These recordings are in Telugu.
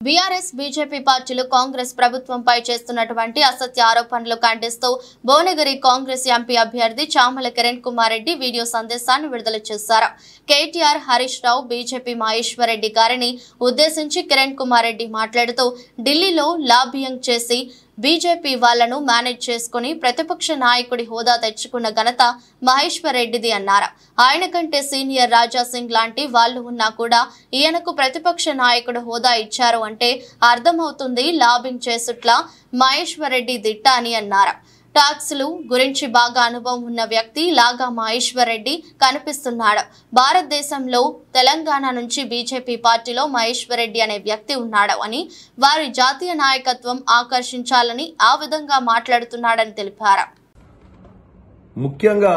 బీఆర్ఎస్ బీజేపీ పార్టీలు కాంగ్రెస్ ప్రభుత్వంపై చేస్తున్నటువంటి అసత్య ఆరోపణలు ఖండిస్తూ భువనగిరి కాంగ్రెస్ ఎంపీ అభ్యర్థి చామల కిరణ్ కుమార్ రెడ్డి వీడియో సందేశాన్ని విడుదల చేశారు. కేటీఆర్, హరీష్ రావు, బీజేపీ మహేశ్వర్ రెడ్డి గారిని ఉద్దేశించి కిరణ్ కుమార్ రెడ్డి మాట్లాడుతూ ఢిల్లీలో లాబియింగ్ చేసి బీజేపీ వాళ్లను మేనేజ్ చేసుకుని ప్రతిపక్ష నాయకుడి హోదా తెచ్చుకున్న ఘనత మహేశ్వర్ రెడ్డిది అన్నారు. ఆయన కంటే సీనియర్ రాజా సింగ్ లాంటి వాళ్లు ఉన్నా కూడా ఈయనకు ప్రతిపక్ష నాయకుడు హోదా ఇచ్చారు అంటే అర్థమవుతుంది లాబింగ్ చేసుట్లా మహేశ్వర్ రెడ్డి దిట్ట అని అన్నారు. టాక్స్లు గురించి బాగా అనుభవం ఉన్న వ్యక్తి లాగా మహేశ్వర్ రెడ్డి కనిపిస్తున్నాడు. భారతదేశంలో తెలంగాణ నుంచి బీజేపీ పార్టీలో మహేశ్వర్ రెడ్డి అనే వ్యక్తి ఉన్నాడు అని, వారి జాతీయ నాయకత్వం ఆకర్షించాలని ఆ విధంగా మాట్లాడుతున్నాడని తెలిపారు. ముఖ్యంగా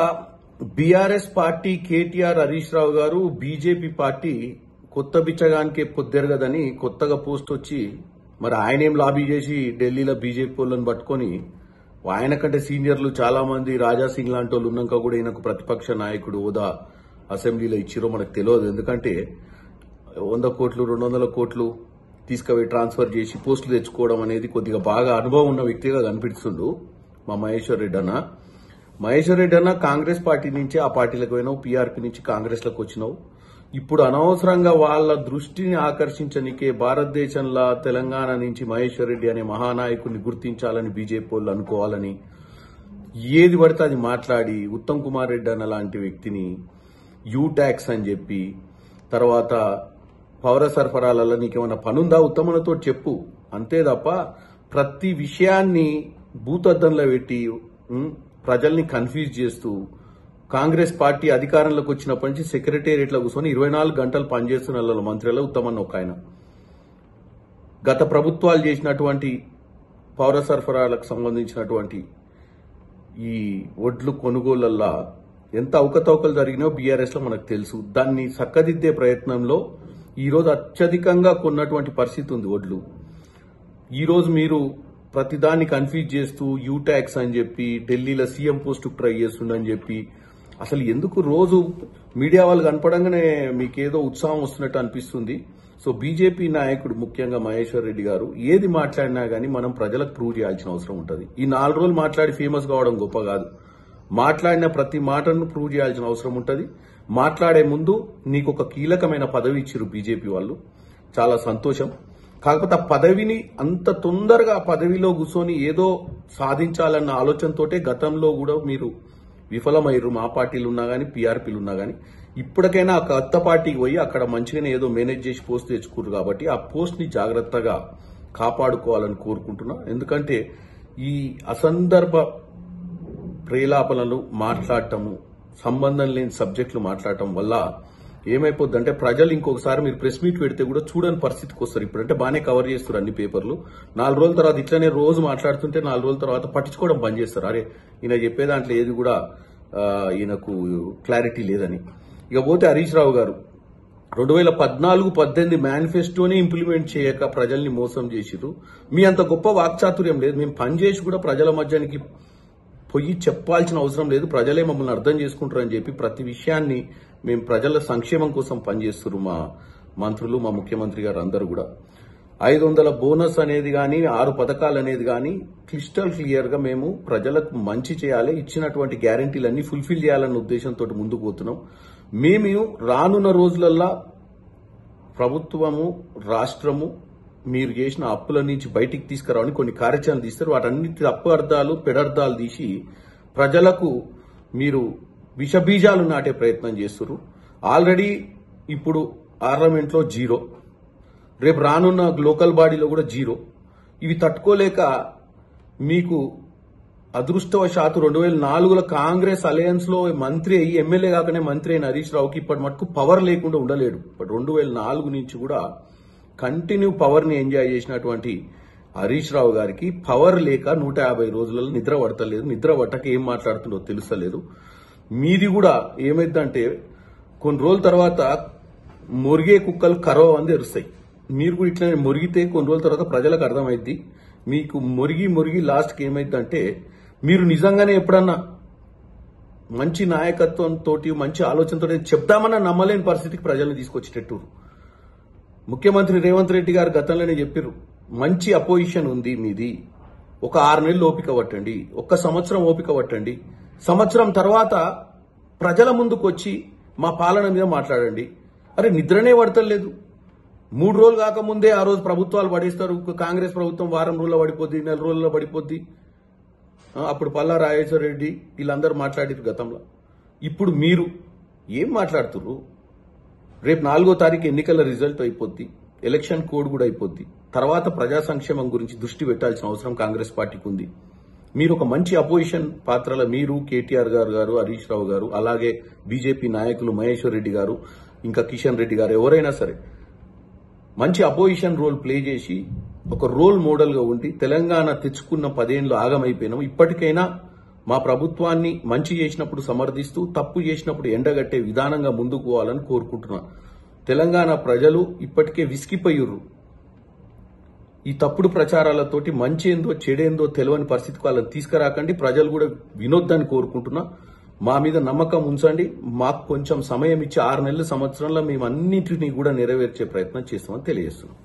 బీఆర్ఎస్ పార్టీ కేటీఆర్, హరీష్ రావు గారు బీజేపీ పార్టీ కొత్త బిచ్చగానికే పొద్దెరగదని కొత్తగా పోస్ట్ వచ్చి మరి ఆయనేం లాబీ చేసి ఢిల్లీలో బీజేపీ వాళ్ళని పట్టుకొని ఆయన కంటే సీనియర్లు చాలా మంది రాజా సింగ్ లాంటి వాళ్ళు ఉన్నాక కూడా ఈయనకు ప్రతిపక్ష నాయకుడు హోదా అసెంబ్లీలో ఇచ్చిరో మనకు తెలియదు. ఎందుకంటే 100 కోట్లు 200 కోట్లు తీసుకుపోయి ట్రాన్స్ఫర్ చేసి పోస్టులు తెచ్చుకోవడం అనేది కొద్దిగా బాగా అనుభవం ఉన్న వ్యక్తిగా కనిపిస్తుండు మా మహేశ్వర్ రెడ్డి అన్న. మహేశ్వర్ రెడ్డి అన్న కాంగ్రెస్ పార్టీ నుంచి ఆ పార్టీలకు పోయినావు, పీఆర్పీ నుంచి కాంగ్రెస్లకు వచ్చినావు. ఇప్పుడు అనవసరంగా వాళ్ళ దృష్టిని ఆకర్షించనికే భారతదేశంలో తెలంగాణ నుంచి మహేశ్వర్ రెడ్డి అనే మహానాయకుడిని గుర్తించాలని బీజేపీ వాళ్ళు అనుకోవాలని ఏది పడితే అది మాట్లాడి ఉత్తమ్ కుమార్ రెడ్డి అన్న లాంటి వ్యక్తిని యూ ట్యాక్స్ అని చెప్పి, తర్వాత పౌర సరఫరాలలో నీకేమైనా పనుందా ఉత్తమనతో చెప్పు అంతే తప్ప ప్రతి విషయాన్ని భూతద్దంలో పెట్టి ప్రజల్ని కన్ఫ్యూజ్ చేస్తూ కాంగ్రెస్ పార్టీ అధికారంలోకి వచ్చినప్పటి నుంచి సెక్రటేరియట్లో కూర్చొని 24 గంటలు పనిచేస్తున్న మంత్రులలో ఉత్తమన్న ఒక ఆయన. గత ప్రభుత్వాలు చేసినటువంటి పౌర సరఫరాలకు సంబంధించినటువంటి ఈ ఒడ్లు కొనుగోళ్లల్లో ఎంత అవకతవకలు జరిగినాయో బీఆర్ఎస్ లో మనకు తెలుసు. దాన్ని చక్కదిద్దే ప్రయత్నంలో ఈరోజు అత్యధికంగా కొన్నటువంటి పరిస్థితి ఉంది ఒడ్లు. ఈరోజు మీరు ప్రతిదాన్ని కన్ఫ్యూజ్ చేస్తూ యూ ట్యాక్స్ అని చెప్పి ఢిల్లీలో సీఎం పోస్టుకు ట్రై చేస్తుండని చెప్పి అసలు ఎందుకు రోజు మీడియా వాళ్ళు కనపడంగానే మీకేదో ఉత్సాహం వస్తున్నట్టు అనిపిస్తుంది. సో బీజేపీ నాయకుడు ముఖ్యంగా మహేశ్వర్ రెడ్డి గారు ఏది మాట్లాడినా గానీ మనం ప్రజలకు ప్రూవ్ చేయాల్సిన అవసరం ఉంటుంది. ఈ 4 రోజులు మాట్లాడి ఫేమస్ కావడం గొప్ప కాదు. మాట్లాడిన ప్రతి మాటను ప్రూవ్ చేయాల్సిన అవసరం ఉంటుంది. మాట్లాడే ముందు నీకు ఒక కీలకమైన పదవి ఇచ్చిరు బీజేపీ వాళ్ళు, చాలా సంతోషం. కాకపోతే ఆ పదవిని అంత తొందరగా ఆ పదవిలో కూర్చొని ఏదో సాధించాలన్న ఆలోచనతోటే గతంలో కూడా మీరు విఫలమయ్యారు. మా పార్టీలు ఉన్నా గానీ పీఆర్పీలు ఉన్నా గానీ ఇప్పటికైనా ఆ కొత్త పార్టీకి పోయి అక్కడ మంచిగానే ఏదో మేనేజ్ చేసి పోస్ట్ తెచ్చుకోరు కాబట్టి ఆ పోస్ట్ ని జాగ్రత్తగా కాపాడుకోవాలని కోరుకుంటున్నా. ఎందుకంటే ఈ అసందర్భ ప్రేలాపనలు మాట్లాడటము, సంబంధం లేని సబ్జెక్టులు మాట్లాడటం వల్ల ఏమైపోద్దంటే ప్రజలు ఇంకొకసారి మీరు ప్రెస్ మీట్ పెడితే కూడా చూడని పరిస్థితికి వస్తారు. ఇప్పుడంటే బాగానే కవర్ చేస్తారు అన్ని పేపర్లు. 4 రోజుల తర్వాత ఇట్లనే రోజు మాట్లాడుతుంటే 4 రోజుల తర్వాత పట్టించుకోవడం బంద్ చేస్తారు. అరే ఈయన చెప్పే దాంట్లో ఏది కూడా ఈయనకు క్లారిటీ లేదని. ఇక పోతే హరీష్ రావు గారు 2014-18 మేనిఫెస్టోని ఇంప్లిమెంట్ చేయక ప్రజల్ని మోసం చేసిరు. మీ అంత గొప్ప వాక్చాతుర్యం లేదు. మేము పనిచేసి కూడా ప్రజల మధ్యానికి పోయి చెప్పాల్సిన అవసరం లేదు, ప్రజలే మమ్మల్ని అర్థం చేసుకుంటారని చెప్పి ప్రతి విషయాన్ని మేము ప్రజల సంక్షేమం కోసం పనిచేస్తున్నారు మా మంత్రులు, మా ముఖ్యమంత్రి గారు అందరూ కూడా. 500 బోనస్ అనేది గానీ 6 పథకాలు అనేది గానీ క్లిస్టల్ క్లియర్ గా మేము ప్రజలకు మంచి చేయాలి, ఇచ్చినటువంటి గ్యారంటీలన్నీ ఫుల్ఫిల్ చేయాలన్న ఉద్దేశంతో ముందుకు పోతున్నాం. మేము రానున్న రోజులల్లా ప్రభుత్వము, రాష్ట్రము మీరు చేసిన అప్పుల నుంచి బయటికి తీసుకురావని కొన్ని కార్యాచరణ తీస్తారు. వాటన్నిటి తప్పు అర్థాలు, పెడర్థాలు తీసి ప్రజలకు మీరు విషబీజాలు నాటే ప్రయత్నం చేస్తున్నారు. ఆల్రెడీ ఇప్పుడు పార్లమెంట్లో 0, రేపు రానున్న లోకల్ బాడీలో కూడా 0. ఇవి తట్టుకోలేక మీకు అదృష్టవశాత్తు 2004లో కాంగ్రెస్ అలయన్స్ లో మంత్రి అయ్యి ఎమ్మెల్యే కాకనే మంత్రి అయిన హరీష్ రావుకి ఇప్పటి మటుకు పవర్ లేకుండా ఉండలేడు. బట్ 2004 నుంచి కూడా కంటిన్యూ పవర్ ని ఎంజాయ్ చేసినటువంటి హరీష్ రావు గారికి పవర్ లేక 150 రోజులలో నిద్ర పడతలేదు. నిద్ర పట్టక ఏం మాట్లాడుతుందో తెలుస్తలేదు. మీది కూడా ఏమైందంటే కొన్ని రోజుల తర్వాత మురిగే కుక్కలు కరవ అని తెరుస్తాయి. మీరు కూడా ఇట్లా మురిగితే కొన్ని రోజుల తర్వాత ప్రజలకు అర్థమైద్ది. మీకు మురిగి లాస్ట్కి ఏమైందంటే మీరు నిజంగానే ఎప్పుడన్నా మంచి నాయకత్వంతో మంచి ఆలోచనతో చెప్దామన్నా నమ్మలేని పరిస్థితికి ప్రజలను తీసుకొచ్చేటట్టు ముఖ్యమంత్రి రేవంత్ రెడ్డి గారు గతంలోనే చెప్పారు, మంచి అపోజిషన్ ఉంది మీది, ఒక 6 నెలలు ఓపిక పట్టండి, 1 సంవత్సరం ఓపిక పట్టండి, సంవత్సరం తర్వాత ప్రజల ముందుకు వచ్చి మా పాలన మీద మాట్లాడండి. అరే నిద్రనే పడతలేదు. 3 రోజులు కాకముందే ఆ రోజు ప్రభుత్వాలు పడేస్తారు. కాంగ్రెస్ ప్రభుత్వం వారం రోజుల్లో పడిపోద్ది, 4 రోజుల్లో పడిపోద్ది. అప్పుడు పల్లా రాజేశ్వర రెడ్డి వీళ్ళందరూ మాట్లాడారు గతంలో. ఇప్పుడు మీరు ఏం మాట్లాడుతున్నారు? రేపు 4వ తారీఖు ఎన్నికల రిజల్ట్ అయిపోద్ది, ఎలక్షన్ కోడ్ కూడా అయిపోద్ది. తర్వాత ప్రజా సంక్షేమం గురించి దృష్టి పెట్టాల్సిన అవసరం కాంగ్రెస్ పార్టీకి ఉంది. మీరు ఒక మంచి అపోజిషన్ పాత్రలో మీరు, కేటీఆర్ గారు, హరీష్ రావు గారు, అలాగే బీజేపీ నాయకులు మహేశ్వర్ రెడ్డి గారు, ఇంకా కిషన్ రెడ్డి గారు, ఎవరైనా సరే మంచి అపోజిషన్ రోల్ ప్లే చేసి ఒక రోల్ మోడల్ గా ఉండి తెలంగాణ తెచ్చుకున్న 10 ఏళ్లు ఆగమైపోయినాం. ఇప్పటికైనా మా ప్రభుత్వాన్ని మంచి చేసినప్పుడు సమర్థిస్తూ, తప్పు చేసినప్పుడు ఎండగట్టే విధానంగా ముందుకు పోవాలని కోరుకుంటున్నా. తెలంగాణ ప్రజలు ఇప్పటికే విసిగిపోయిర్రు. ఈ తప్పుడు ప్రచారాలతోటి మంచి ఏందో చెడేందో తెలియని పరిస్థితికి వాళ్ళని తీసుకురాకండి. ప్రజలు కూడా వినొద్దని కోరుకుంటున్నా. మా మీద నమ్మకం ఉంచండి. మాకు కొంచెం సమయం ఇచ్చి 6 నెలల సంవత్సరంలో మేము అన్నింటినీ కూడా నెరవేర్చే ప్రయత్నం చేస్తామని తెలియజేస్తున్నాం.